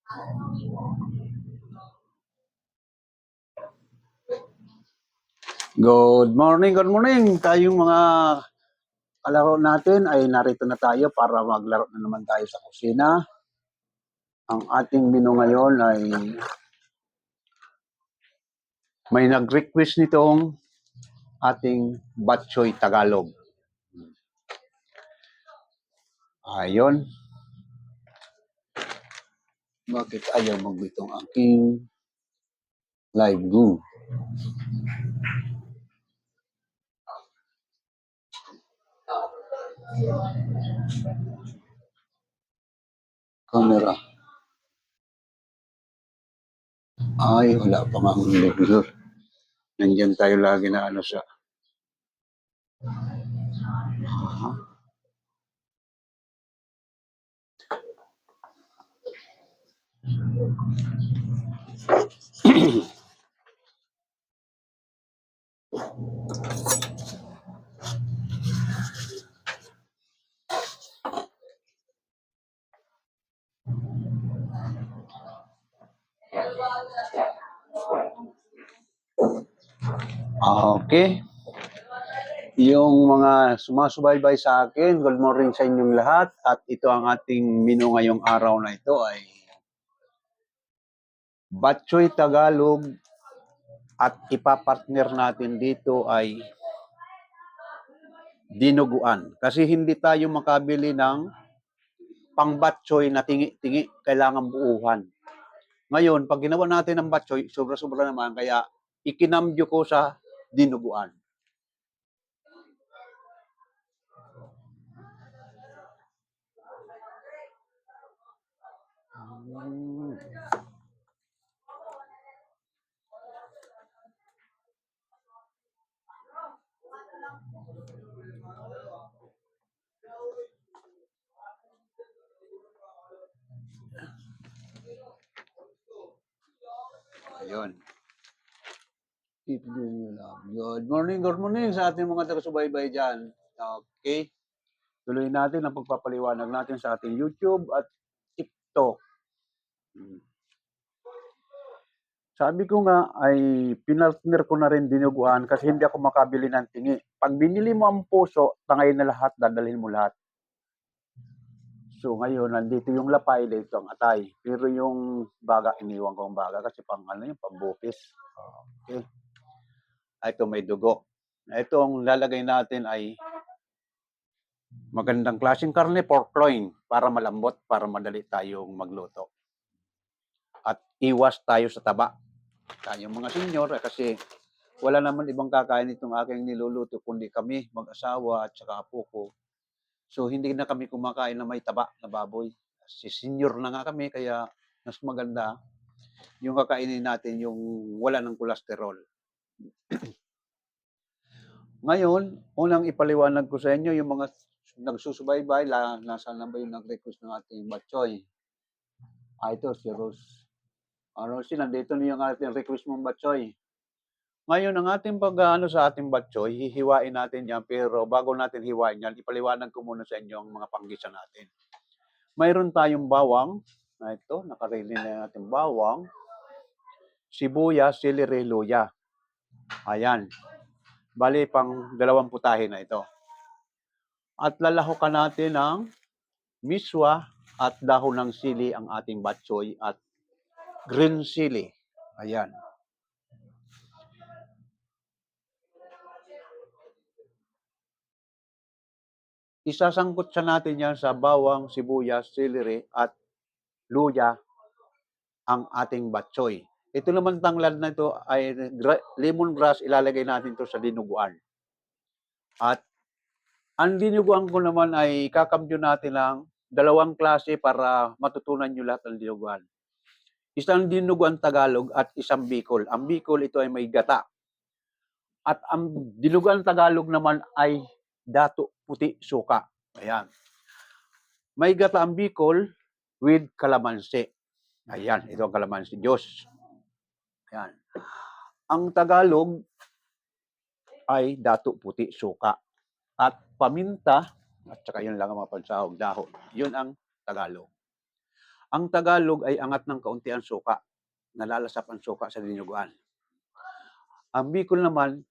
Good morning, good morning. Tayong mga kalaro natin ay narito na tayo para maglaro na naman tayo sa kusina. Ang ating menu ngayon ay may nag-request nitong ating Batchoy Tagalog. Ayun. Bakit ayaw magbitong aking live view? Camera. Ay, wala pa nga ang regular. Nandiyan tayo lagi na ano sa... Okay. Yung mga sumasubaybay sa akin, good morning sa inyong lahat. At ito ang ating menu ngayong araw na ito ay Batchoy Tagalog at ipapartner natin dito ay dinuguan. Kasi hindi tayo makabili ng pang-batchoy na tingi-tingi, kailangan buuhan. Ngayon, pag ginawa natin ng batchoy, sobra-sobra naman, kaya ikinambyo ko sa dinuguan. Ayun. Good morning sa ating mga taga-subaybay dyan. Okay. Tuloy natin ang pagpapaliwanag natin sa ating YouTube at TikTok. Sabi ko nga ay pinartner ko na rin dinuguan kasi hindi ako makabili ng tingi. Pag binili mo ang puso, tangay na lahat, dadalhin mo lahat. So ngayon, nandito yung lapay, dito ang atay. Pero yung baga, iniwan ko ang baga kasi pang ano yung pambukis. Okay. Ito may dugo. Ito ang lalagay natin ay magandang klaseng karne, pork loin, para malambot, para madali tayong magluto. At iwas tayo sa taba. Tayong mga senior, kasi wala naman ibang kakain itong aking niluluto, kundi kami, mag-asawa at saka apo ko. So, hindi na kami kumakain na may taba na baboy. Si senior na nga kami, kaya mas maganda yung kakainin natin yung wala ng kolesterol. Ngayon, unang ipaliwanag ko sa inyo yung mga nagsusubaybay, nasaan na ba yung nag-request ng ating batchoy? Ito, si Rose. Rose, nandito na yung ating request mong batchoy. Ngayon, ang ating pag-ano sa ating batchoy, hihiwain natin yan, pero bago natin hiwain yan, ipaliwanag ko muna sa inyo ang mga panggisa natin. Mayroon tayong bawang, na ito, nakarili na natin bawang, sibuyas, celery, luya. Ayan. Bali, pang 2 putahe na ito. At lalahukan natin ng miswa at dahon ng sili ang ating batchoy at green sili. Ayan. Isasangkot sa natin yan sa bawang, sibuyas, celery at luya ang ating batchoy. Ito naman tanglad na ito ay lemongrass, ilalagay natin ito sa dinuguan. At ang dinuguan ko naman ay kakambyo natin ng 2 klase para matutunan nyo lahat ng dinuguan. Isang dinuguan Tagalog at isang Bicol. Ang Bicol ito ay may gata. At ang dinuguan Tagalog naman ay dato, puti, suka. Ayan. May gata ang Bicol with kalamansi. Ayan, ito ang kalamansi Diyos. Ayan. Ang Tagalog ay dato, puti, suka. At paminta, at saka yun lang ang mapansahog, dahon. Yun ang Tagalog. Ang Tagalog ay angat ng kaunti ang suka, nalalasap ang suka sa dinuguan. Ang Bicol naman,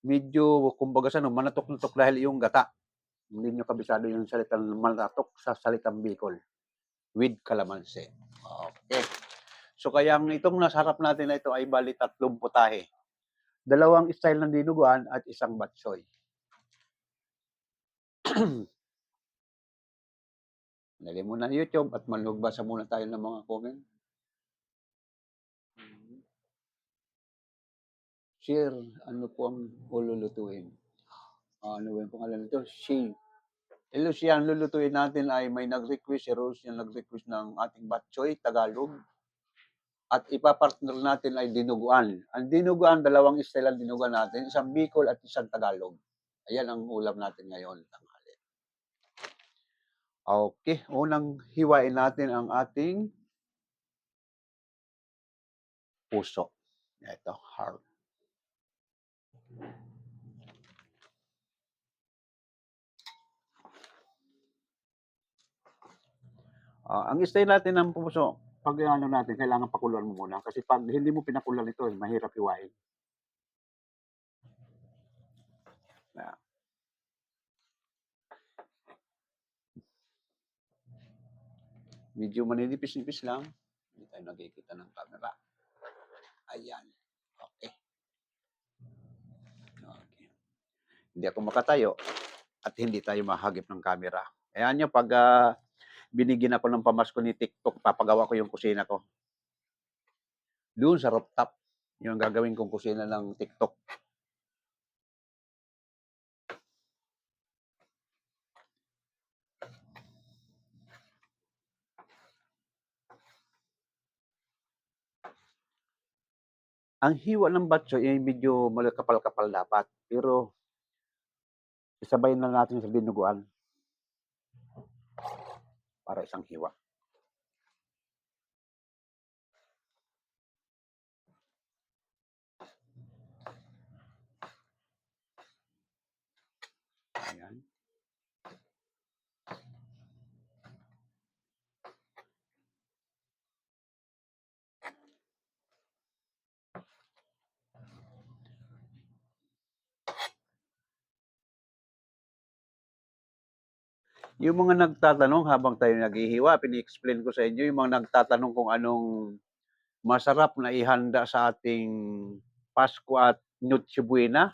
medyo kumbaga sa ano, manatok-natok dahil yung gata. Hindi nyo kabisado yung salitang manatok sa salitang Bicol with calamansi. Okay. So kaya itong nasa harap natin na ito ay bali 3 putahe. 2 style ng dinuguan at 1 batsoy. Dali muna YouTube at magbasa muna tayo ng mga comment. Share, ano po ang ululutuin? Ano ba yung pangalan nito? Hello, siya ang lulutuin natin ay may nag-request, si Rose yung nag-request ng ating batchoy, Tagalog. At ipapartner natin ay dinuguan. Ang dinuguan, 2 style ang dinuguan natin, 1 Bicol at 1 Tagalog. Ayan ang ulam natin ngayon. Okay, unang hiwain natin ang ating puso. Ito, heart. Ang style natin ng puso, pag ano natin, kailangan pakuluan mo muna. Kasi pag hindi mo pinakulan ito, mahirap hiwain. Yeah. Medyo maninipis-nipis lang. Hindi tayo nakikita ng camera. Ayan. Okay. Hindi ako makatayo at hindi tayo mahagip ng camera. Ayan nyo, pag binigyan ako ng pamasko ni TikTok, papagawa ko yung kusina ko. Doon sa rooftop, yung gagawin kong kusina ng TikTok. Ang hiwa ng batchoy ay medyo malakapal-kapal dapat. Pero isabay na natin sa dinuguan para isang hiwa. Ayan. Yung mga nagtatanong habang tayo naghihiwa, pini-explain ko sa inyo yung mga nagtatanong kung anong masarap na ihanda sa ating Pasko at Noche Buena.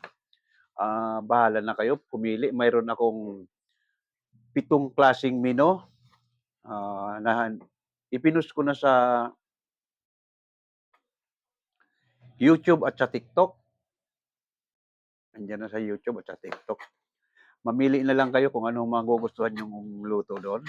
Bahala na kayo, pumili. Mayroon akong 7 klaseng menu. Na ipinost ko na sa YouTube at sa TikTok. Andiyan na sa YouTube at sa TikTok. Mamili na lang kayo kung anong magugustuhan yung luto doon.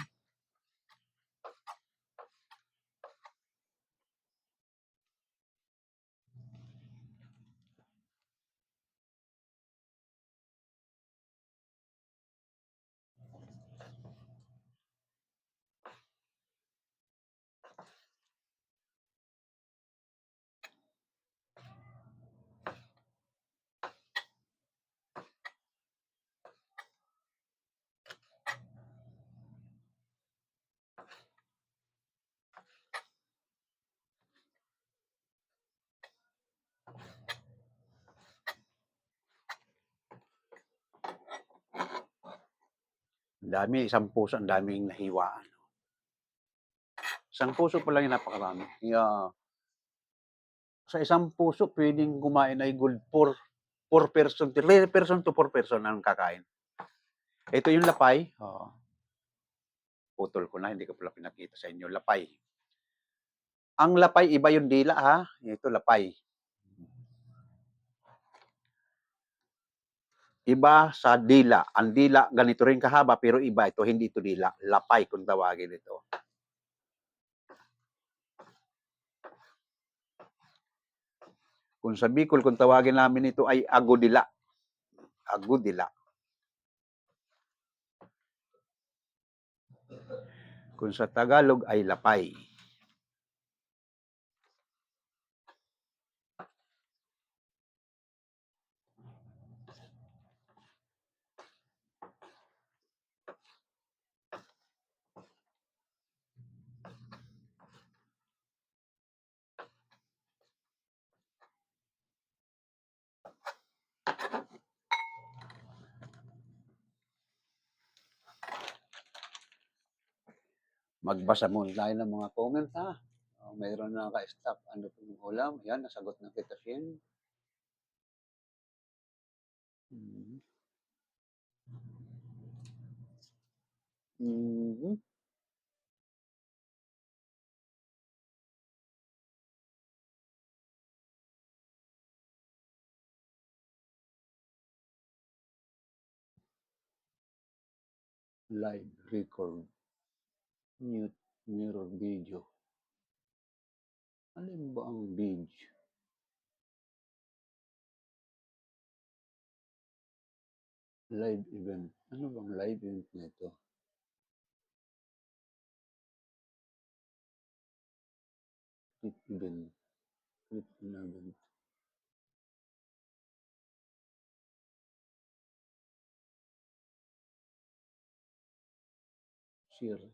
Ang dami, 1 puso, ang daming nahiwaan. 1 puso pa lang yung napakarami. Sa 1 puso, pwedeng kumain ay good 4 person, 3 person to 4 person ang kakain. Ito yung lapay. Putol ko na, hindi ko pala pinakita sa inyo. Lapay. Ang lapay, iba yung dila ha. Ito lapay. Iba sa dila. Ang dila, ganito rin kahaba, pero iba ito, hindi ito dila. Lapay kung tawagin ito. Kung sa Bicol, kung tawagin namin ito ay agudila. Agudila. Kung sa Tagalog ay lapay. Magbasa muna tayo ng mga comment, ha? Mayroon na naka-stop. Ano pong ulam? Yan, nasagot na kita, Shin. Mhm. Mhm. Live record. Mute mirror video. Alin ba ang video? Live event. Ano bang live event nito? Clip event. Clip event. Share.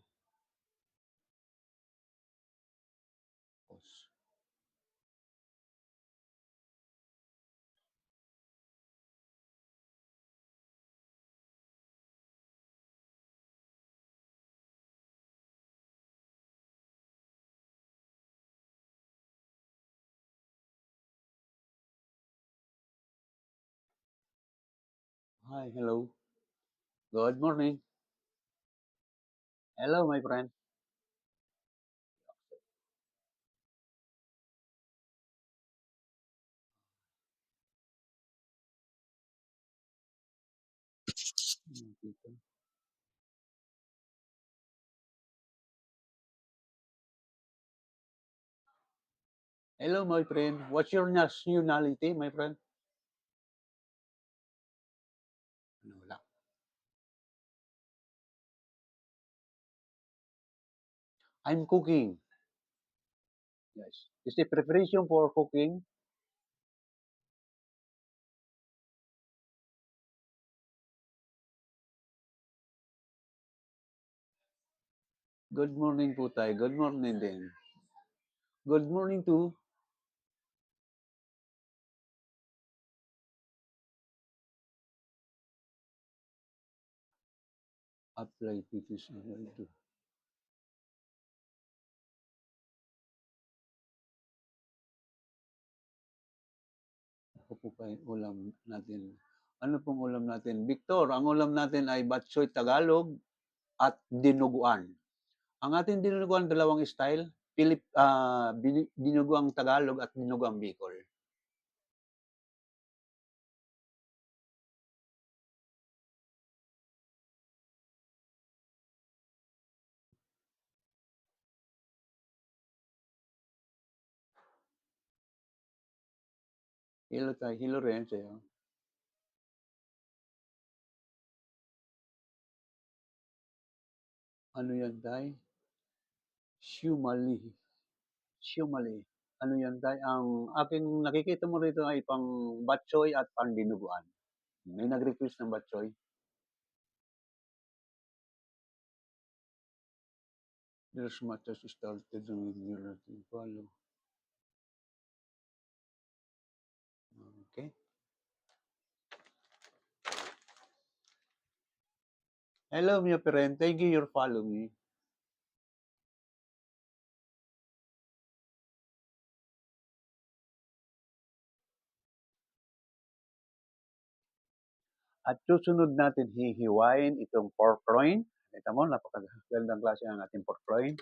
Pause. Hi, hello. Good morning. Hello, my friend. Hello, my friend. What's your nationality, my friend? Ano, wala. I'm cooking. Yes. Is the preparation for cooking? Good morning po tayo. Good morning din. Good morning to apply petition. Ako po kayo ulam natin. Ano pong ulam natin? Victor, ang ulam natin ay batsoy Tagalog at dinuguan. Ang ating dinuguan, dalawang style. Dinuguang Tagalog at dinuguang Bicol. Hilo tayo, hilo rin sa'yo. Ano yan tayo? Shumali. Shumali. Ano yan tayo? Ang aking nakikita mo rito ay pang batsoy at pang dinuguan. May nag-request ng batsoy. There's much as started with your follow. Okay. Hello, mio friend. Thank you for following me. At susunod natin hihiwain itong pork loin. Kita mo, napakagandang klase ang ating pork loin.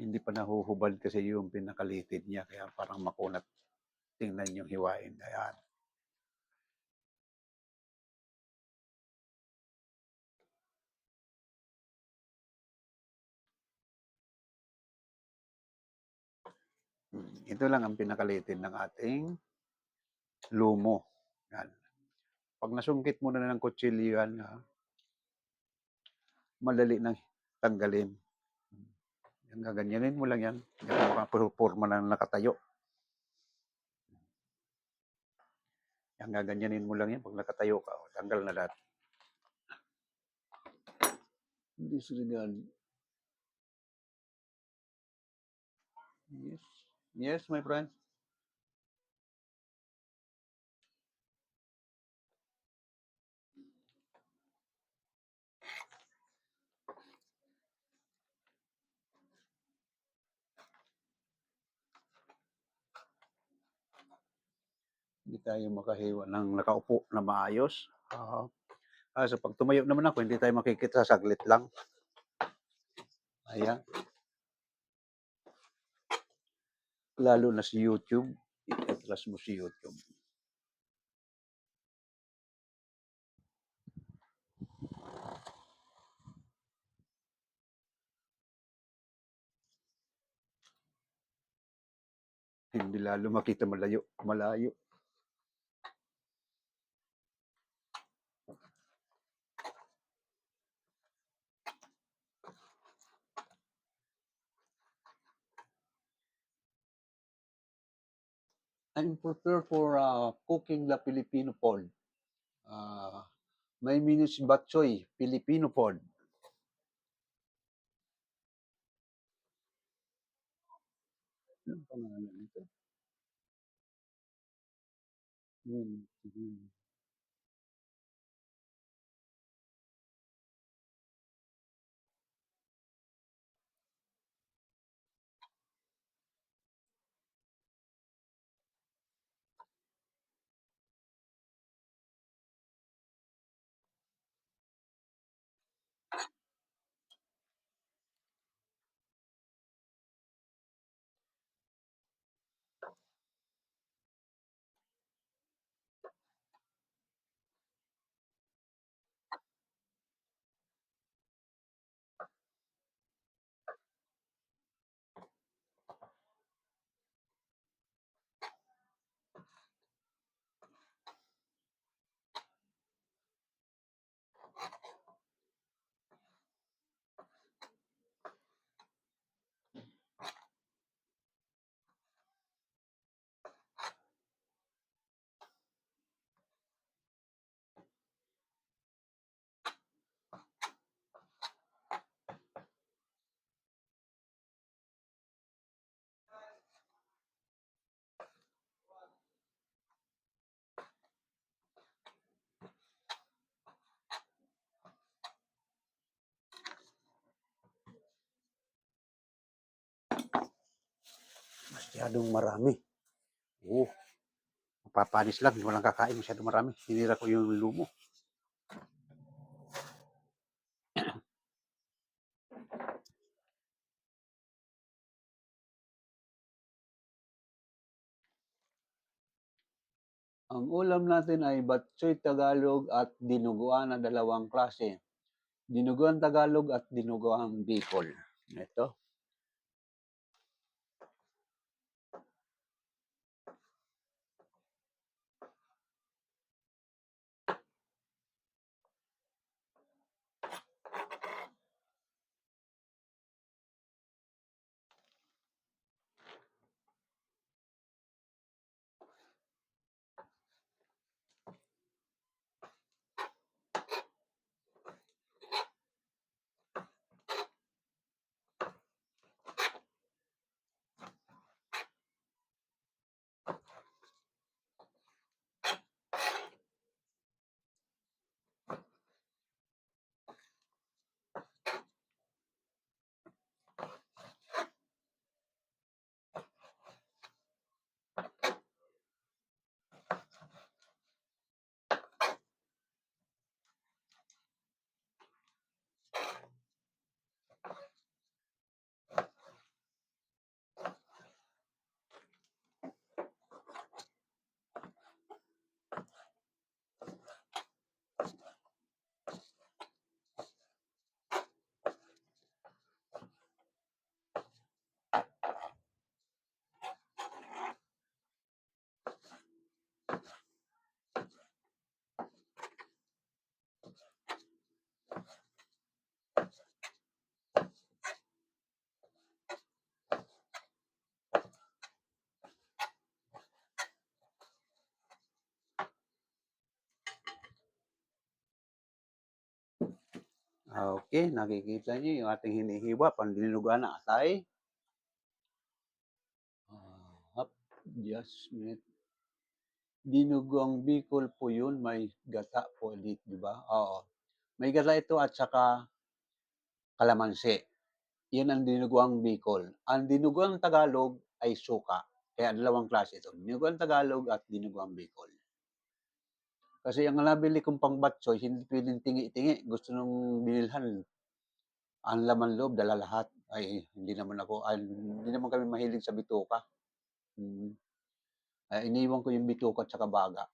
Hindi pa nahuhubad kasi yung pinakalitid niya, kaya parang makunat. Tingnan yung hiwain. Ayan. Ito lang ang pinakalitid ng ating lumo. Yan. Pag nasungkit mo na ng kutsilyo yan, madali nang tanggalin. Yan, gaganyanin mo lang yan. Yan ang makapurma na nakatayo. Yan, gaganyanin mo lang yan. Pag nakatayo ka, tanggal na lahat. Disregard. Yes. Yes, my friend. Hindi tayo makahiwa ng nakaupo na maayos. So pag tumayo naman ako, hindi tayo makikita, saglit lang. Ayan. Lalo na si YouTube. I-atlas mo si YouTube. Hindi lalo makita malayo. Malayo. I'm prepared for cooking the Filipino food. May minutes batchoy, Filipino food. Anong pangalan nito? Hmm. Masyadong marami. Mapapanis lang, walang kakain, masyadong marami. Sinira ko yung lumo. Ang ulam natin ay batchoy Tagalog at dinuguan na dalawang klase. Dinuguan Tagalog at dinuguan Bicol. Ito. Okay, nakikita niyo yung ating hinihiwa, pandinuguan na atay. Hop, just minute. Dinuguang Bicol po yun, may gata po ulit, di ba? Oo. May gata ito at saka kalamansi. Yun ang dinuguang Bicol. Ang dinuguang Tagalog ay suka. Kaya dalawang klase ito. Dinuguang Tagalog at dinuguang Bicol. Kasi ang nabili kong pangbatsoy, hindi pwedeng tingi-tingi. Gusto nung binilhan, ang laman loob, dala lahat. Ay, hindi naman kami mahilig sa bituka. Mm. Ay, iniwan ko yung bituka at saka baga.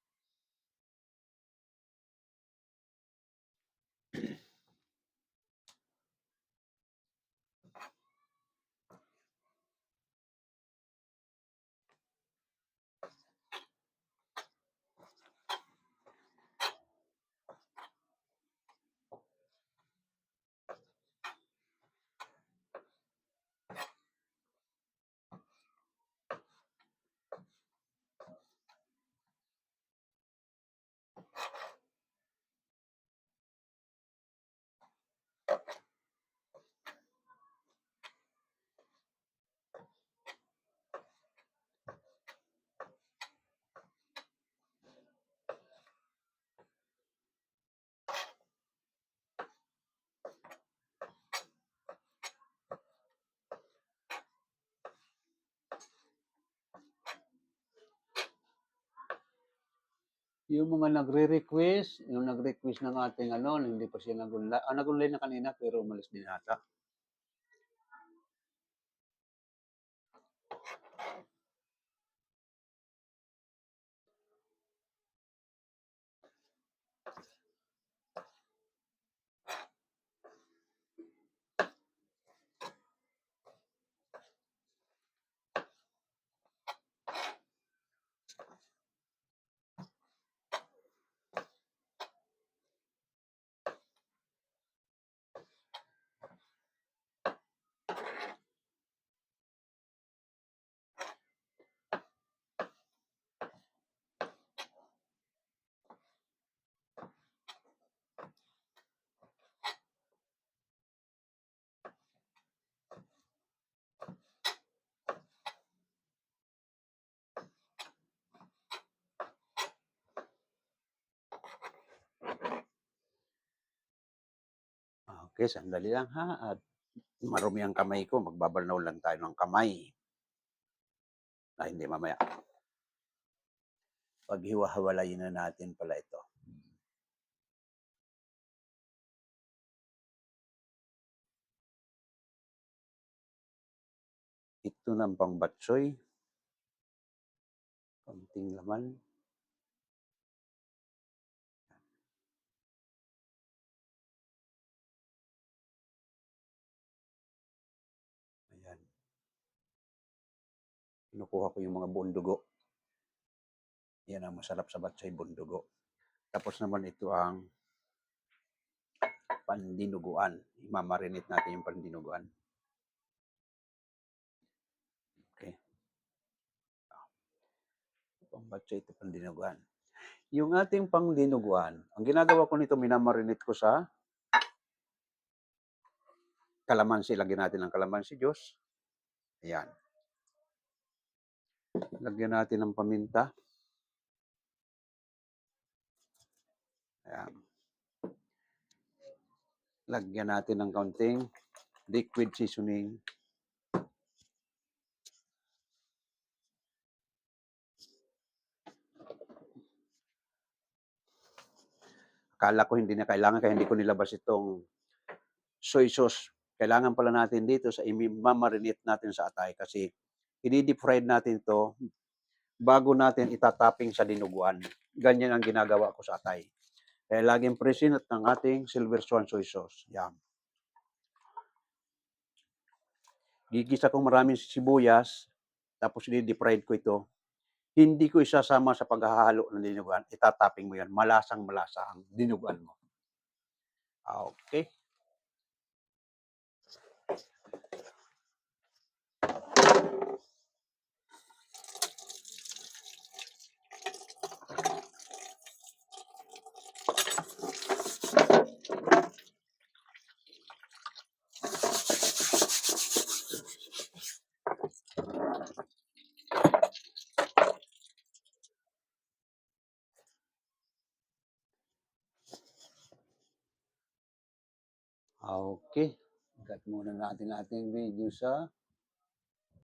Yung mga nagre-request ng ating ano, hindi pa siya nagunlay na kanina pero umalis din ata. Okay, sandali lang ha. At marumi ang kamay ko, magbabalnaw lang tayo ng kamay. Hindi mamaya. Paghiwa-hawalayin na natin pala ito. Ito ng pangbatsoy. Konting laman. Ayan. Kinukuha ko yung mga buong dugo. Yan ang masarap sa batsoy, buong dugo. Tapos naman ito ang pandinuguan. Imamarinate natin yung pandinuguan. Okay. Pambatsoy ito pandinuguan. Yung ating pangdinuguan, ang ginagawa ko nito, minamarinate ko sa kalamansi. Lagyan natin ng kalamansi juice. Ayan. Lagyan natin ng paminta. Ayan. Lagyan natin ng kaunting liquid seasoning. Akala ko hindi na kailangan kaya hindi ko nilabas itong soy sauce. Kailangan pala natin dito sa imamarinate natin sa atay kasi i-deep fried natin to bago natin itatapping sa dinuguan. Ganyan ang ginagawa ko sa atay. Kaya laging presinat ng ating Silver Swan soy sauce. Yan. Gigisa kong maraming sibuyas, tapos i-deep fried ko ito. Hindi ko isasama sa paghahalo ng dinuguan. Itatapping mo yan. Malasang-malasa ang dinuguan mo. Okay. Okay, cut muna natin ating video sa